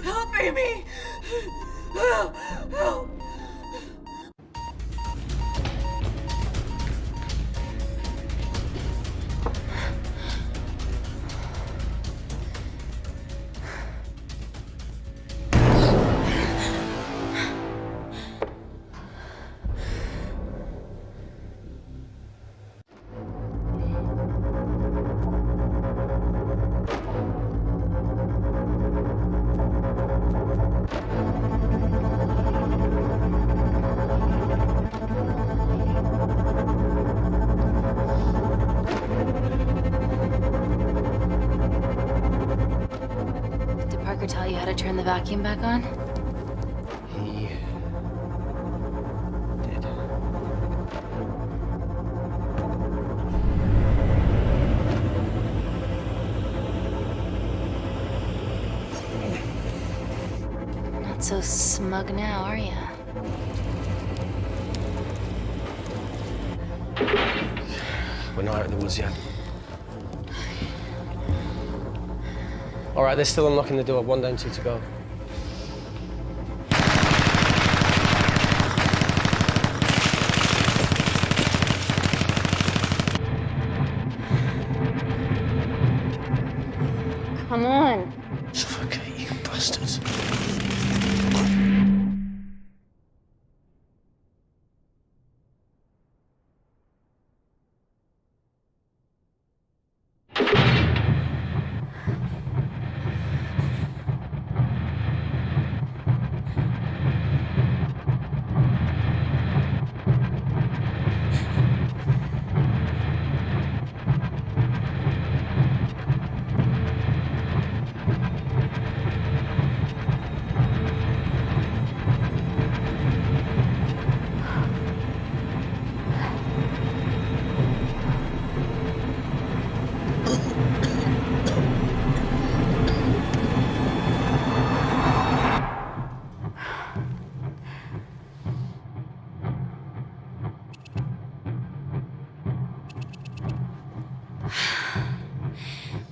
Help, Amy! Help! Help! Did Parker tell you how to turn the vacuum back on? He did. Not so smug now, are ya? We're not out of the woods yet. All right, they're still unlocking the door. 1 down, 2 to go. Come on. Suffocate, you bastards.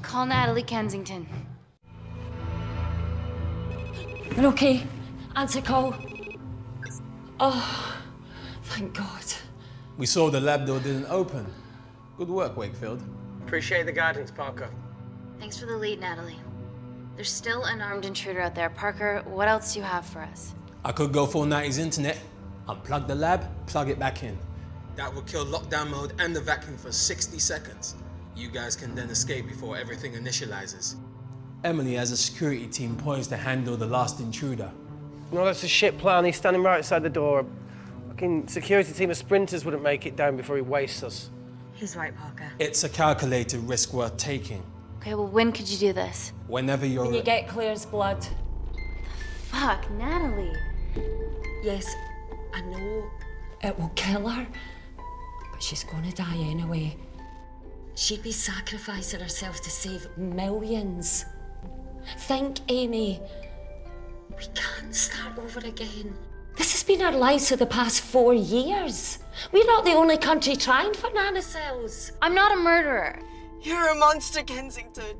Call Natalie Kensington. They're okay. Answer call. Oh, thank God. We saw the lab door didn't open. Good work, Wakefield. Appreciate the guidance, Parker. Thanks for the lead, Natalie. There's still an armed intruder out there. Parker, what else do you have for us? I could go full 90s internet, unplug the lab, plug it back in. That would kill lockdown mode and the vacuum for 60 seconds. You guys can then escape before everything initializes. Emily has a security team poised to handle the last intruder. No, that's a shit plan. He's standing right outside the door. Fucking security team of sprinters wouldn't make it down before he wastes us. He's right, Parker. It's a calculated risk worth taking. Okay, well, when could you do this? Whenever you're... When you get Claire's blood. Fuck, Natalie. Yes, I know it will kill her, but she's gonna die anyway. She'd be sacrificing herself to save millions. Think, Amy. We can't start over again. This has been our lives for the past 4 years. We're not the only country trying for nanocells. I'm not a murderer. You're a monster, Kensington.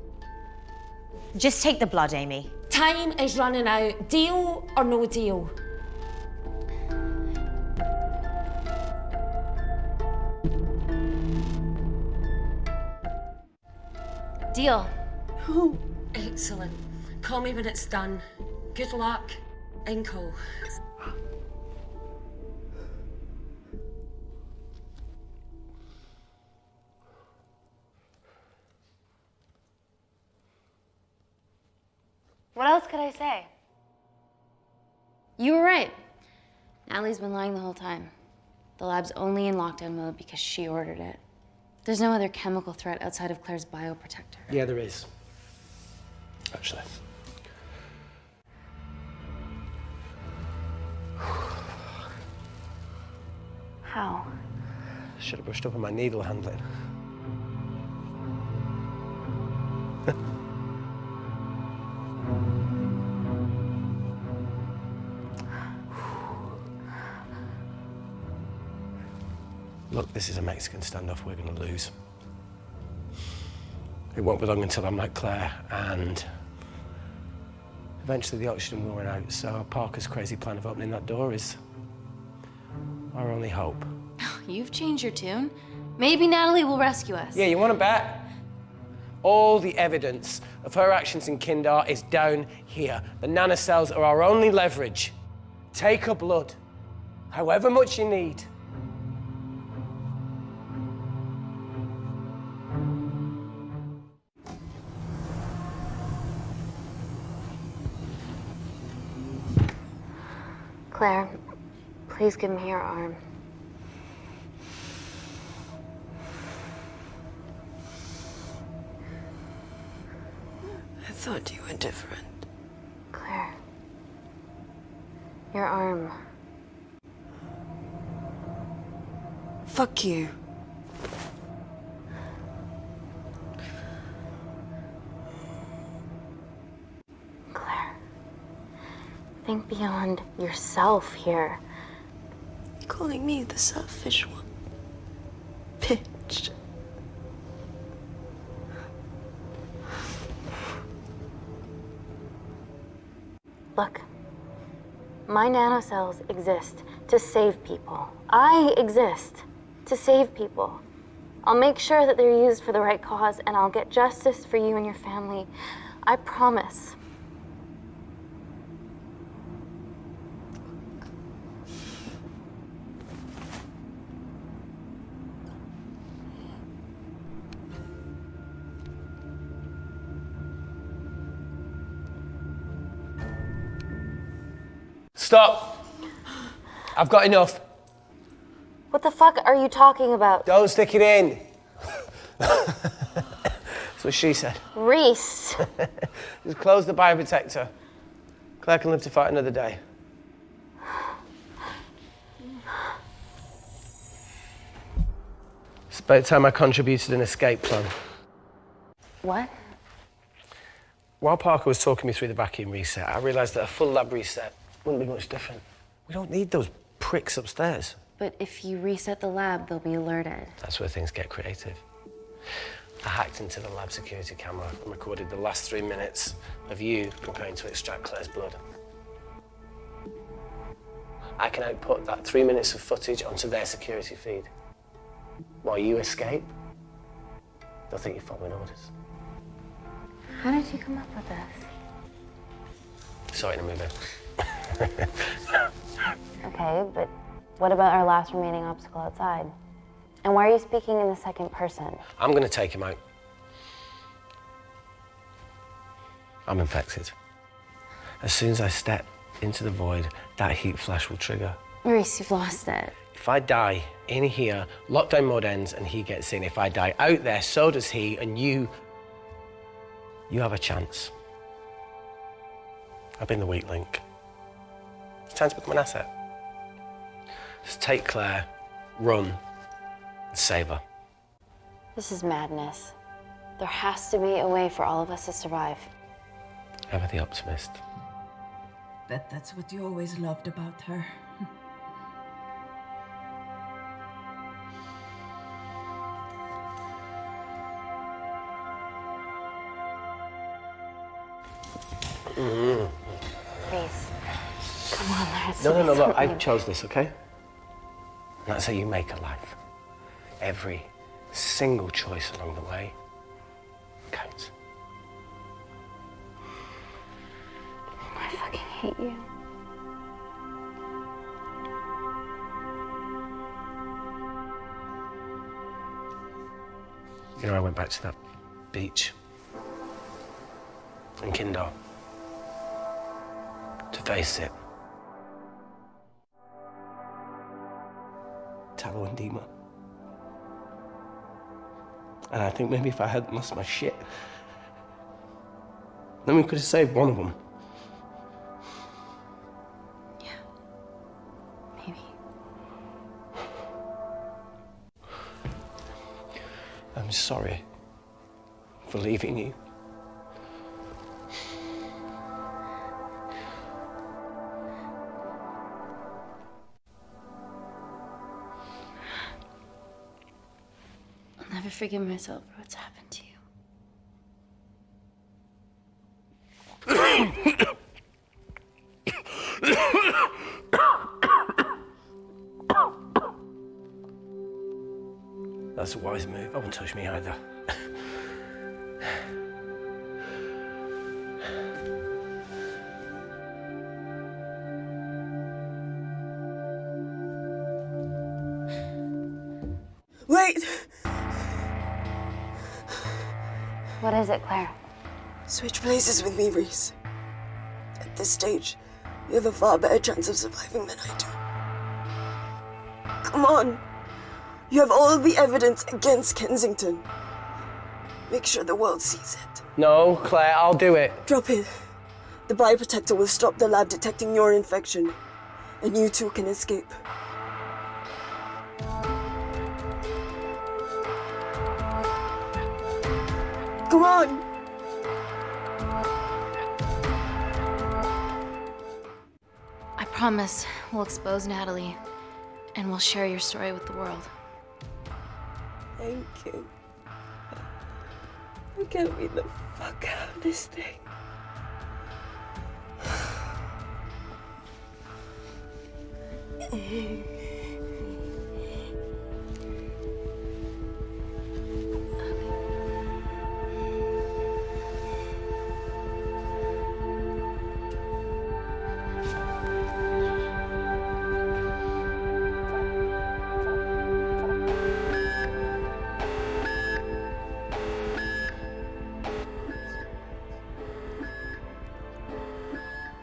Just take the blood, Amy. Time is running out. Deal or no deal? Deal. Excellent. Call me when it's done. Good luck. Inco. What else could I say? You were right. Natalie's been lying the whole time. The lab's only in lockdown mode because she ordered it. There's no other chemical threat outside of Claire's bioprotector. Yeah, there is. Actually. How? Should have brushed up on my needle handling. Look, this is a Mexican standoff we're going to lose. It won't be long until I'm like Claire, and eventually the oxygen will run out, so Parker's crazy plan of opening that door is our only hope. You've changed your tune. Maybe Natalie will rescue us. Yeah, you want to bet? All the evidence of her actions in Kindar is down here. The nanocells are our only leverage. Take her blood, however much you need. Claire, please give me your arm. I thought you were different. Claire, your arm. Fuck you. Think beyond yourself here. Calling me the selfish one. Bitch. Look, my nanocells exist to save people. I exist to save people. I'll make sure that they're used for the right cause, and I'll get justice for you and your family. I promise. Stop! I've got enough. What the fuck are you talking about? Don't stick it in. That's what she said. Reese. Just close the bioprotector. Claire can live to fight another day. It's about time I contributed an escape plan. What? While Parker was talking me through the vacuum reset, I realised that a full lab reset wouldn't be much different. We don't need those pricks upstairs. But if you reset the lab, they'll be alerted. That's where things get creative. I hacked into the lab security camera and recorded the last 3 minutes of you preparing to extract Claire's blood. I can output that 3 minutes of footage onto their security feed. While you escape, they'll think you're following orders. How did you come up with this? Saw it in a movie. Okay, but what about our last remaining obstacle outside? And why are you speaking in the second person? I'm going to take him out. I'm infected. As soon as I step into the void, that heat flash will trigger. Maurice, you've lost it. If I die in here, lockdown mode ends and he gets in. If I die out there, so does he, and you have a chance. I've been the weak link. It's time to become an asset. Just take Claire, run, and save her. This is madness. There has to be a way for all of us to survive. Ever the optimist. Bet that's what you always loved about her. Please. Come on, let's No, look, I chose this, okay? And that's how you make a life. Every single choice along the way counts. I fucking hate you. You know, I went back to that beach in Kindar to face it. Tallow and Dima. And I think maybe if I hadn't lost my shit, then we could have saved one of them. Yeah. Maybe. I'm sorry for leaving you. I'll never forgive myself for what's happened to you. That's a wise move. I won't touch me either. Wait! What is it, Claire? Switch places with me, Reese. At this stage, you have a far better chance of surviving than I do. Come on. You have all the evidence against Kensington. Make sure the world sees it. No, Claire, I'll do it. Drop it. The bioprotector will stop the lab detecting your infection, and you two can escape. Come on! I promise we'll expose Natalie, and we'll share your story with the world. Thank you. Get me the fuck out of this thing.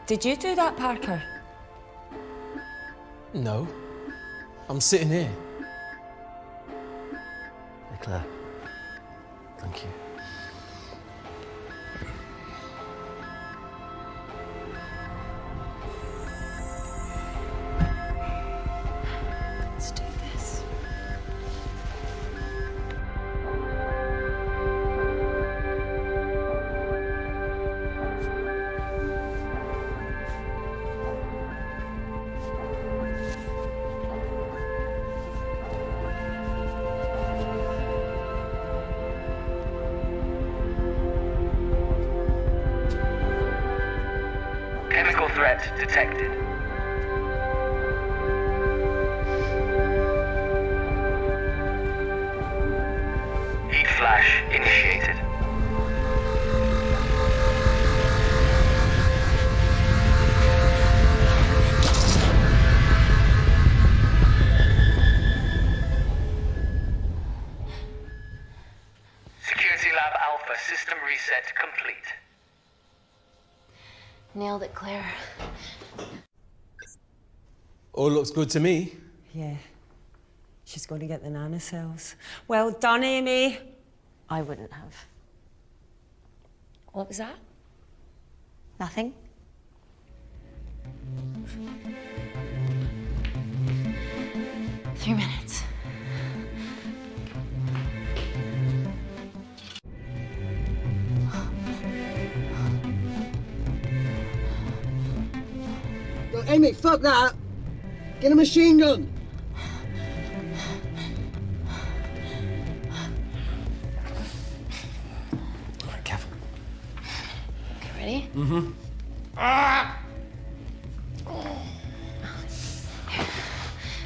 Did you do that, Parker? No. I'm sitting here. Hey, Claire. Thank you. Let's do this. Chemical threat detected. Heat flash initiated. Security Lab Alpha system reset complete. Nailed it, Claire. All looks good to me. Yeah. She's going to get the nanocells. Well done, Amy. I wouldn't have. What was that? Nothing? 3 minutes. Yo, Amy, fuck that! Get a machine gun! Alright, careful. Okay, ready? Mm-hmm.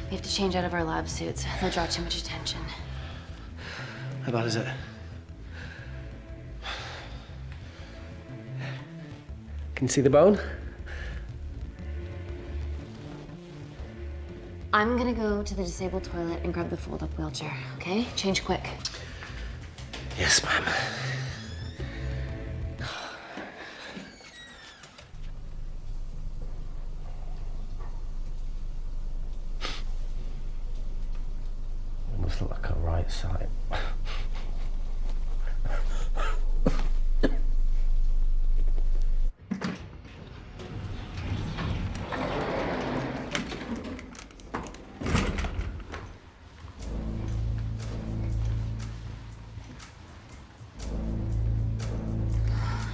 We have to change out of our lab suits. They'll draw too much attention. How bad is it? Can you see the bone? I'm gonna go to the disabled toilet and grab the fold-up wheelchair, okay? Change quick. Yes, ma'am. It must look like a right side.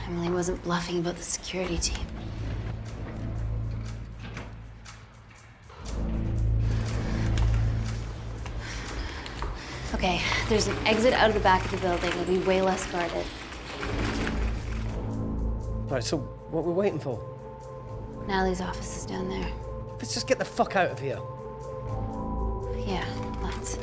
Emily wasn't bluffing about the security team. Okay, there's an exit out of the back of the building. It'll be way less guarded. Right, so what are we waiting for? Natalie's office is down there. Let's just get the fuck out of here. Yeah, let's.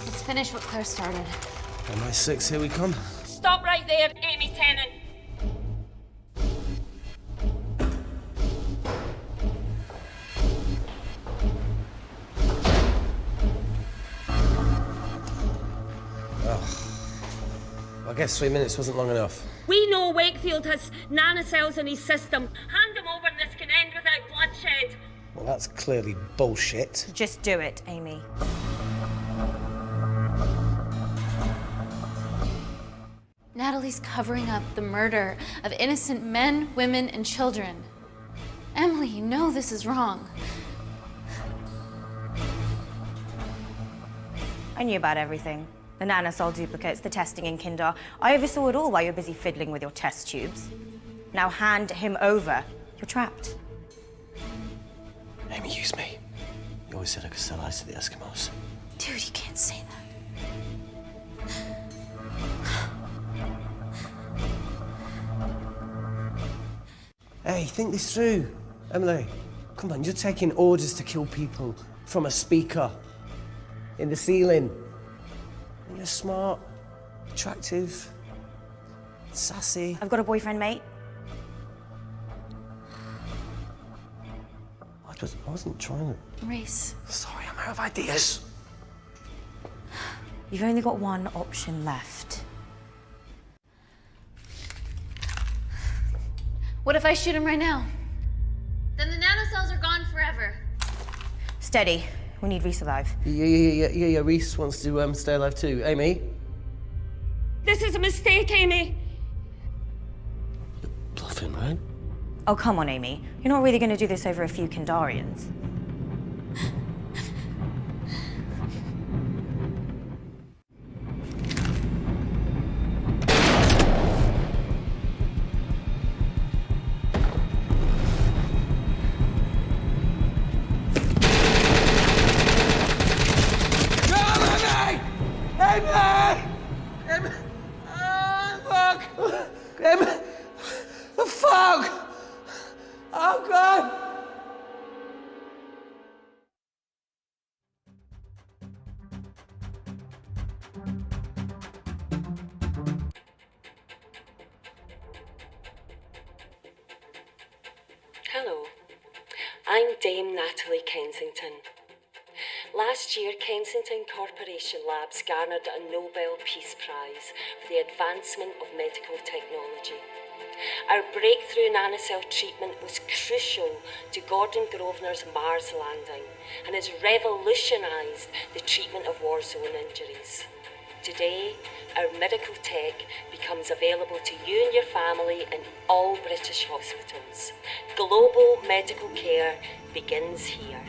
Let's finish what Claire started. MI6, here we come. Stop right there, Amy Tennant. I guess 3 minutes wasn't long enough. We know Wakefield has nanocells in his system. Hand him over and this can end without bloodshed. Well, that's clearly bullshit. Just do it, Amy. Natalie's covering up the murder of innocent men, women, and children. Emily, you know this is wrong. I knew about everything. The nanosol duplicates, the testing in Kindar. I oversaw it all while you're busy fiddling with your test tubes. Now hand him over. You're trapped. Amy, use me. You always said I could sell ice to the Eskimos. Dude, you can't say that. Hey, think this through. Emily, come on, you're taking orders to kill people from a speaker in the ceiling. And you're smart, attractive, sassy. I've got a boyfriend, mate. I wasn't trying to... Race. Sorry, I'm out of ideas. You've only got one option left. What if I shoot him right now? Then the nanocells are gone forever. Steady. We need Reese alive. Yeah. Reese wants to stay alive too. Amy? This is a mistake, Amy. Bluffing, right? Oh, come on, Amy. You're not really going to do this over a few Kindarians. The fuck! Oh, God! Hello, I'm Dame Natalie Kensington. Last year, Kensington Corporation Labs garnered a Nobel Peace Prize for the advancement of medical technology. Our breakthrough nanocell treatment was crucial to Gordon Grosvenor's Mars landing and has revolutionised the treatment of war zone injuries. Today, our miracle tech becomes available to you and your family in all British hospitals. Global medical care begins here.